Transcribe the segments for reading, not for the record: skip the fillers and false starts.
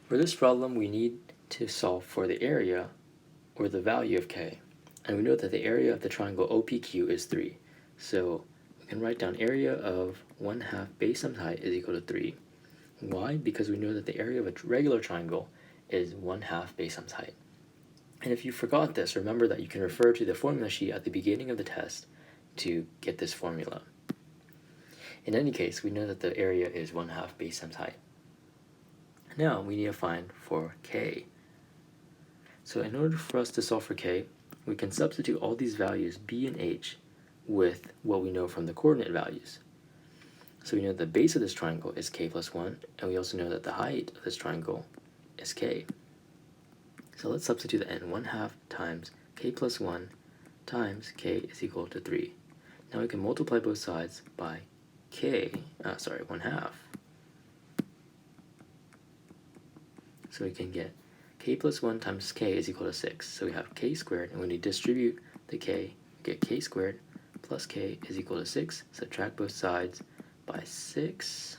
For this problem, we need to solve for the area or the value of k. And we know that the area of the triangle OPQ is 3. So we can write down area of 1/2 base times height is equal to 3. Why? Because we know that the area of a regular triangle is 1/2 base times height. And if you forgot this, remember that you can refer to the formula sheet at the beginning of the test to get this formula. In any case, we know that the area is 1/2 base times height. Now we need to find for k. So in order for us to solve for k, we can substitute all these values b and h with what we know from the coordinate values. So we know the base of this triangle is k plus 1, and we also know that the height of this triangle is k. So let's substitute the n. 1/2 times k plus 1 times k is equal to 3. Now we can multiply both sides by 1/2. So we can get k plus 1 times k is equal to 6. So we have k squared, and when we distribute the k, we get k squared plus k is equal to 6. Subtract both sides by 6.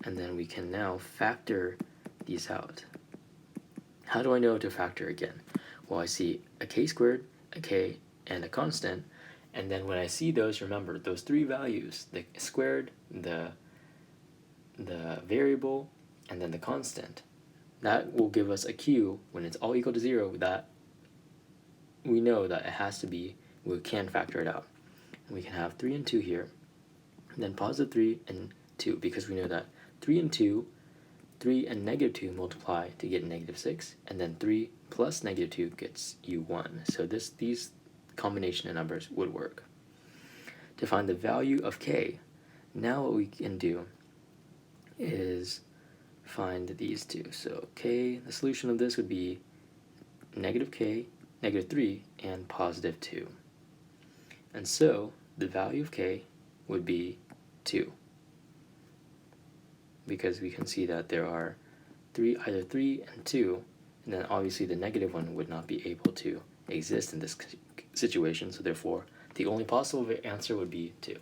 And then we can now factor these out. How do I know to factor again? Well, I see a k squared, a k, and a constant, and then when I see those, remember those three values, the squared, the variable, and then the constant, that will give us a q when it's all equal to 0 that we know that it has to be, we can factor it out. And we can have 3 and 2 here, and then positive 3 and 2, because we know that 3 and 2, 3 and negative 2 multiply to get negative 6, and then 3 plus negative 2 gets you 1. So these combination of numbers would work. To find the value of k, now what we can do is find these two. So k, the solution of this would be negative k, negative 3, and positive 2. And so the value of k would be 2, because we can see that there are either 3 and 2, and then obviously the negative one would not be able to exist in this situation, so therefore the only possible answer would be 2.